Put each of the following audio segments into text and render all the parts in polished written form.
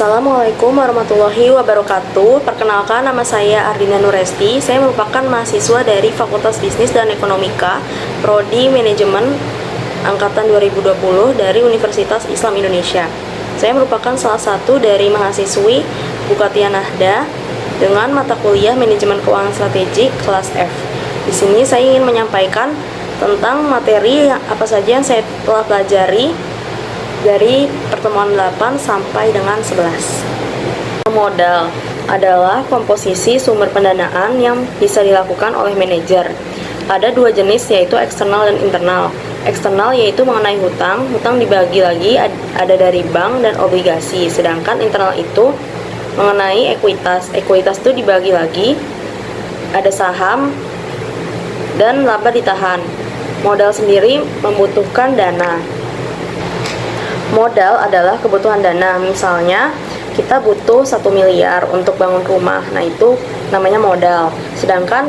Assalamualaikum warahmatullahi wabarakatuh. Perkenalkan, nama saya Ardina Nuresti. Saya merupakan mahasiswa dari Fakultas Bisnis dan Ekonomika, Prodi Manajemen Angkatan 2020 dari Universitas Islam Indonesia. Saya merupakan salah satu dari mahasiswi Bukatia Nahda dengan mata kuliah Manajemen Keuangan Strategik kelas F. Di sini saya ingin menyampaikan tentang materi apa saja yang saya telah pelajari dari pertemuan 8 sampai dengan 11. Modal adalah komposisi sumber pendanaan yang bisa dilakukan oleh manajer. Ada dua jenis, yaitu eksternal dan internal. Eksternal yaitu mengenai hutang. Hutang dibagi lagi ada dari bank dan obligasi. Sedangkan internal itu mengenai ekuitas. Ekuitas itu dibagi lagi ada saham dan laba ditahan. Modal sendiri membutuhkan dana. Modal adalah kebutuhan dana. Misalnya kita butuh 1 miliar untuk bangun rumah, nah itu namanya modal. Sedangkan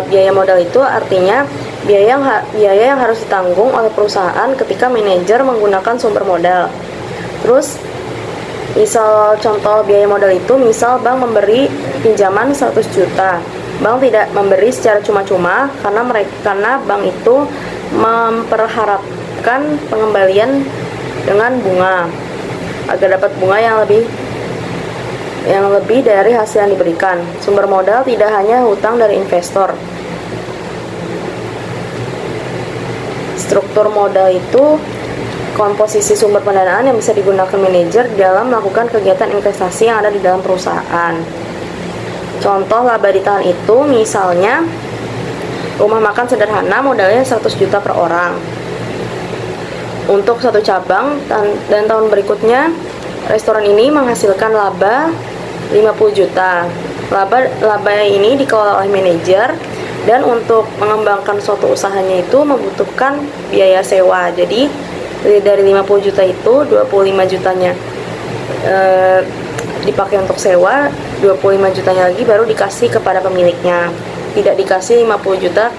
biaya modal itu artinya biaya yang harus ditanggung oleh perusahaan ketika manajer menggunakan sumber modal. Terus misal contoh biaya modal itu, misal bank memberi pinjaman 100 juta. Bank tidak memberi secara cuma-cuma karena bank itu memperharapkan pengembalian dengan bunga agar dapat bunga yang lebih dari hasil yang diberikan. Sumber modal tidak hanya hutang dari investor. Struktur modal itu komposisi sumber pendanaan yang bisa digunakan manajer dalam melakukan kegiatan investasi yang ada di dalam perusahaan. Contoh laba ditahan itu misalnya rumah makan sederhana modalnya 100 juta per orang untuk satu cabang, dan tahun berikutnya restoran ini menghasilkan laba 50 juta. Laba ini dikelola oleh manajer, dan untuk mengembangkan suatu usahanya itu membutuhkan biaya sewa. Jadi dari 50 juta itu 25 jutanya dipakai untuk sewa, 25 jutanya lagi baru dikasih kepada pemiliknya. Tidak dikasih 50 juta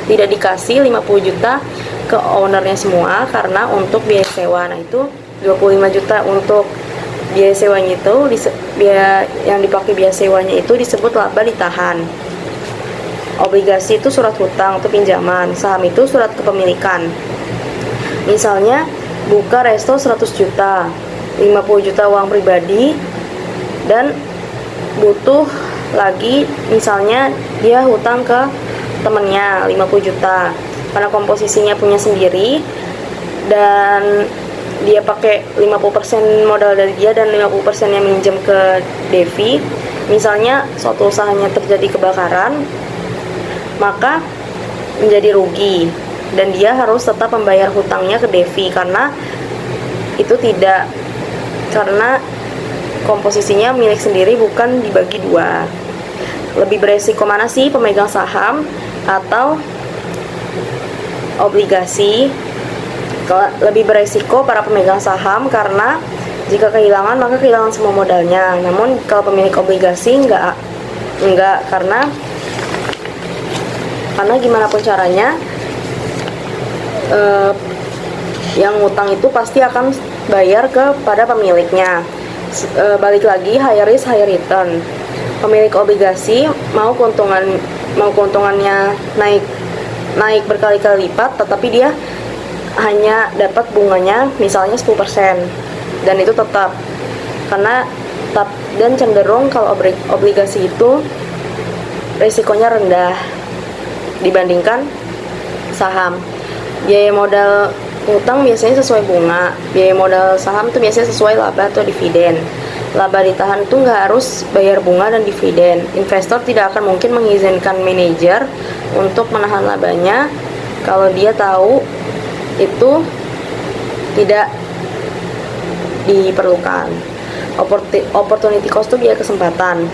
tidak dikasih 50 juta ke ownernya semua karena untuk biaya sewa. Nah itu 25 juta untuk biaya sewanya itu, biaya yang dipakai biaya sewanya itu disebut laba ditahan. Obligasi itu surat hutang atau pinjaman. Saham itu surat kepemilikan. Misalnya buka resto 100 juta, 50 juta uang pribadi, dan butuh lagi misalnya dia hutang ke temennya 50 juta karena komposisinya punya sendiri dan dia pakai 50% modal dari dia dan 50% yang minjem ke Devi. Misalnya suatu usahanya terjadi kebakaran, maka menjadi rugi dan dia harus tetap membayar hutangnya ke Devi karena komposisinya milik sendiri, bukan dibagi dua. Lebih beresiko mana sih, pemegang saham atau obligasi? Lebih beresiko para pemegang saham karena jika kehilangan maka kehilangan semua modalnya. Namun kalau pemilik obligasi enggak karena gimana pun caranya yang ngutang itu pasti akan bayar kepada pemiliknya. Balik lagi, high risk high return. Pemilik obligasi mau keuntungannya naik berkali-kali lipat, tetapi dia hanya dapat bunganya misalnya 10%, dan itu tetap dan cenderung kalau obligasi itu risikonya rendah dibandingkan saham. Biaya modal hutang biasanya sesuai bunga, biaya modal saham itu biasanya sesuai laba atau dividen. Laba ditahan itu nggak harus bayar bunga dan dividen. Investor tidak akan mungkin mengizinkan manajer untuk menahan labanya kalau dia tahu itu tidak diperlukan. Opportunity cost itu biaya kesempatan.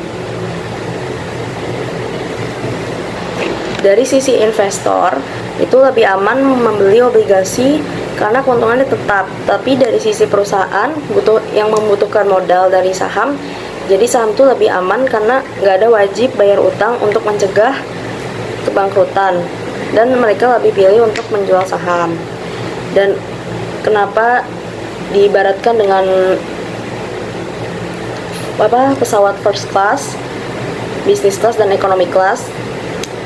Dari sisi investor, itu lebih aman membeli obligasi karena keuntungannya tetap. Tapi dari sisi perusahaan yang membutuhkan modal dari saham, jadi saham itu lebih aman karena nggak ada wajib bayar utang untuk mencegah kebangkrutan, dan mereka lebih pilih untuk menjual saham. Dan kenapa diibaratkan dengan pesawat first class, business class, dan economy class.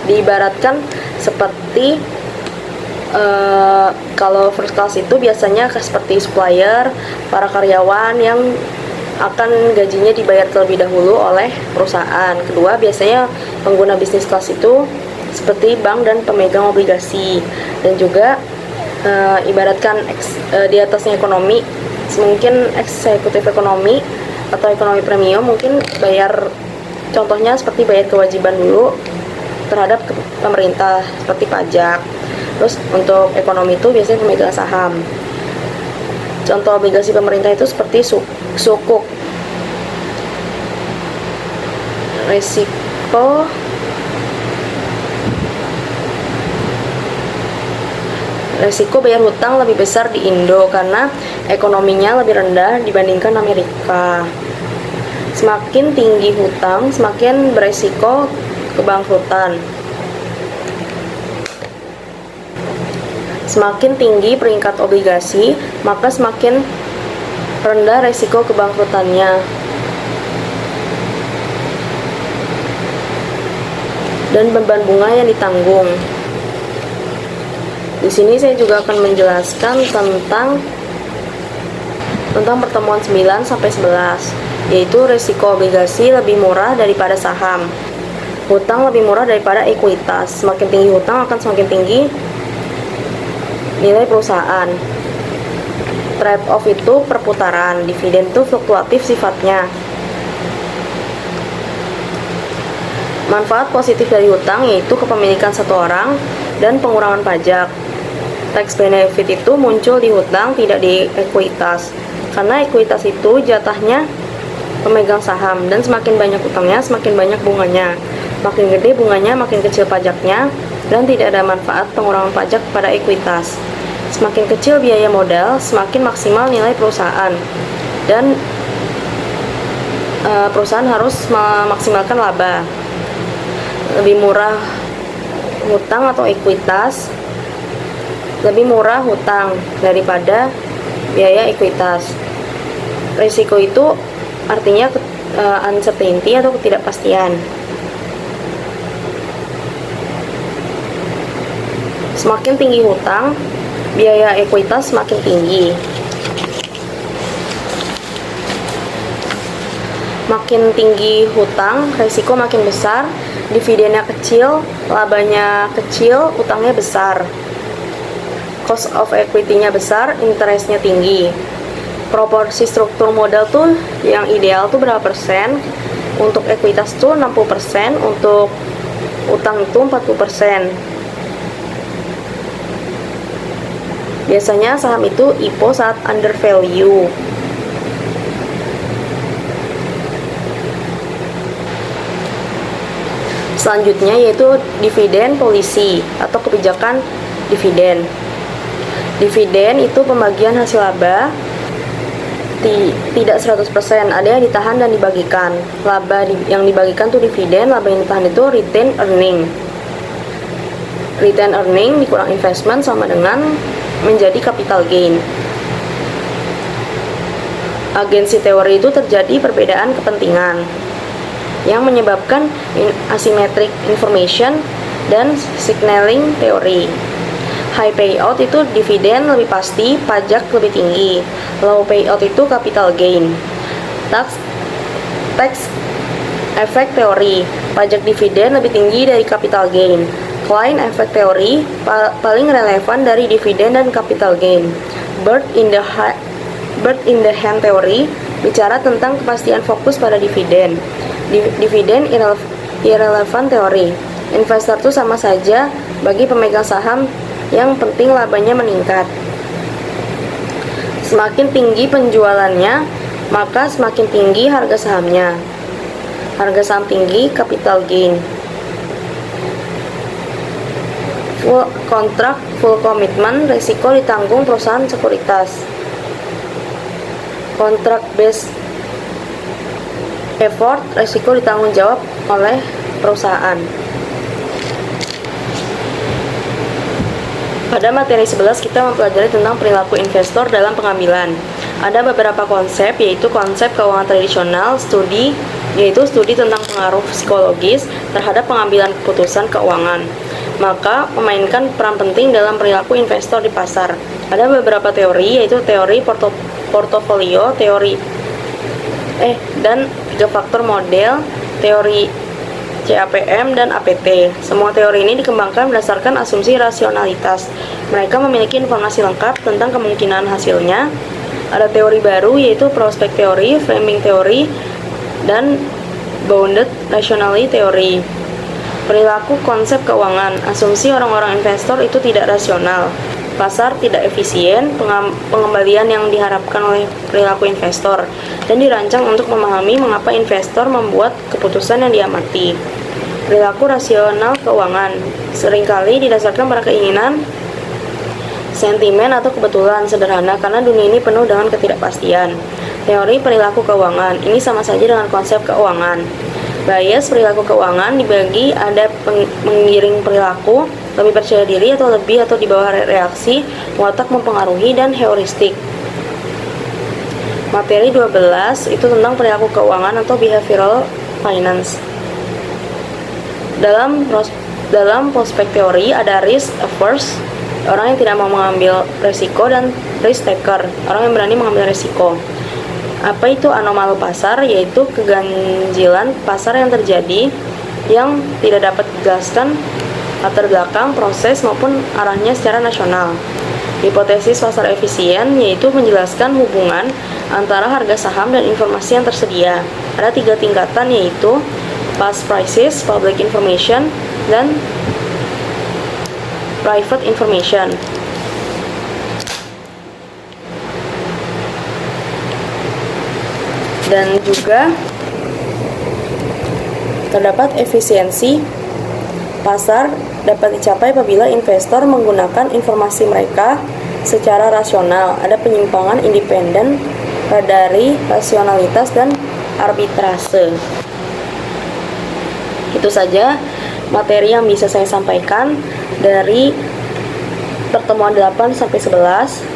Diibaratkan seperti kalau first class itu biasanya seperti supplier, para karyawan yang akan gajinya dibayar terlebih dahulu oleh perusahaan. Kedua, biasanya pengguna bisnis kelas itu seperti bank dan pemegang obligasi. Dan juga ibaratkan di atasnya ekonomi, mungkin eksekutif ekonomi atau ekonomi premium, mungkin bayar, contohnya seperti bayar kewajiban dulu terhadap pemerintah seperti pajak. Terus untuk ekonomi itu biasanya pemegang saham. Contoh obligasi pemerintah itu seperti sukuk. Resiko bayar hutang lebih besar di Indo karena ekonominya lebih rendah dibandingkan Amerika. Semakin tinggi hutang, semakin beresiko kebangkrutan. Semakin tinggi peringkat obligasi, maka semakin rendah resiko kebangkrutannya. Dan beban bunga yang ditanggung. Di sini saya juga akan menjelaskan tentang pertemuan 9 sampai 11, yaitu resiko obligasi lebih murah daripada saham. Hutang lebih murah daripada ekuitas. Semakin tinggi hutang akan semakin tinggi nilai perusahaan. Trade-off itu perputaran, dividen itu fluktuatif sifatnya. Manfaat positif dari hutang yaitu kepemilikan satu orang dan pengurangan pajak. Tax benefit itu muncul di hutang, tidak di ekuitas. Karena ekuitas itu jatahnya pemegang saham, dan semakin banyak hutangnya, semakin banyak bunganya. Makin gede bunganya, makin kecil pajaknya, dan tidak ada manfaat pengurangan pajak pada ekuitas. Semakin kecil biaya modal, semakin maksimal nilai perusahaan, dan perusahaan harus memaksimalkan laba. Lebih murah hutang atau ekuitas, lebih murah hutang daripada biaya ekuitas. Risiko itu artinya uncertainty atau ketidakpastian. Semakin tinggi hutang, biaya ekuitas semakin tinggi. Makin tinggi hutang, risiko makin besar, dividennya kecil, labanya kecil, utangnya besar. Cost of equity-nya besar, interest-nya tinggi. Proporsi struktur modal tuh yang ideal tuh berapa persen? Untuk ekuitas tuh 60%, untuk utang itu 40%. Biasanya saham itu IPO saat under value. Selanjutnya yaitu dividen policy atau kebijakan dividen. Dividen itu pembagian hasil laba, tidak 100%, ada yang ditahan dan dibagikan. Laba yang dibagikan tuh dividen, laba yang ditahan itu retained earning. Retained earning dikurang investment sama dengan menjadi capital gain. Agensi teori itu terjadi perbedaan kepentingan yang menyebabkan asymmetric information dan signaling teori. High payout itu dividen lebih pasti, pajak lebih tinggi. Low payout itu capital gain. Tax effect teori, pajak dividen lebih tinggi dari capital gain. Klein effect teori, paling relevan dari dividen dan capital gain. Bird in the hand teori, bicara tentang kepastian fokus pada dividen. Dividen irrelevant teori, investor itu sama saja bagi pemegang saham, yang penting labanya meningkat. Semakin tinggi penjualannya, maka semakin tinggi harga sahamnya. Harga saham tinggi, capital gain. Full kontrak, full commitment, resiko ditanggung perusahaan sekuritas. Kontrak based effort, resiko ditanggung jawab oleh perusahaan. Pada materi 11 kita mempelajari tentang perilaku investor dalam pengambilan. Ada beberapa konsep, yaitu konsep keuangan tradisional, yaitu studi tentang pengaruh psikologis terhadap pengambilan keputusan keuangan. Maka memainkan peran penting dalam perilaku investor di pasar. Ada beberapa teori, yaitu teori portofolio, dan 3 faktor model, teori CAPM dan APT. Semua teori ini dikembangkan berdasarkan asumsi rasionalitas. Mereka memiliki informasi lengkap tentang kemungkinan hasilnya. Ada teori baru, yaitu prospek teori, framing teori, dan bounded rationality teori. Perilaku konsep keuangan. Asumsi orang-orang investor itu tidak rasional. Pasar tidak efisien, pengembalian yang diharapkan oleh perilaku investor, dan dirancang untuk memahami mengapa investor membuat keputusan yang diamati. Perilaku rasional keuangan seringkali didasarkan pada keinginan, sentimen, atau kebetulan sederhana karena dunia ini penuh dengan ketidakpastian. Teori perilaku keuangan ini sama saja dengan konsep keuangan. Bias perilaku keuangan dibagi ada mengiring perilaku, lebih percaya diri atau lebih atau di bawah reaksi, watak mempengaruhi, dan heuristik. Materi 12 itu tentang perilaku keuangan atau behavioral finance. Dalam prospek teori ada risk averse, orang yang tidak mau mengambil resiko, dan risk taker, orang yang berani mengambil resiko. Apa itu anomali pasar? Yaitu keganjilan pasar yang terjadi yang tidak dapat dijelaskan latar belakang, proses, maupun arahnya secara nasional. Hipotesis pasar efisien yaitu menjelaskan hubungan antara harga saham dan informasi yang tersedia. Ada 3 tingkatan, yaitu past prices, public information, dan private information. Dan juga terdapat efisiensi pasar dapat dicapai apabila investor menggunakan informasi mereka secara rasional. Ada penyimpangan independen dari rasionalitas dan arbitrase. Itu saja materi yang bisa saya sampaikan dari pertemuan 8 sampai 11.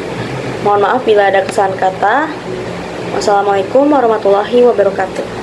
Mohon maaf bila ada kesalahan kata. Wassalamualaikum warahmatullahi wabarakatuh.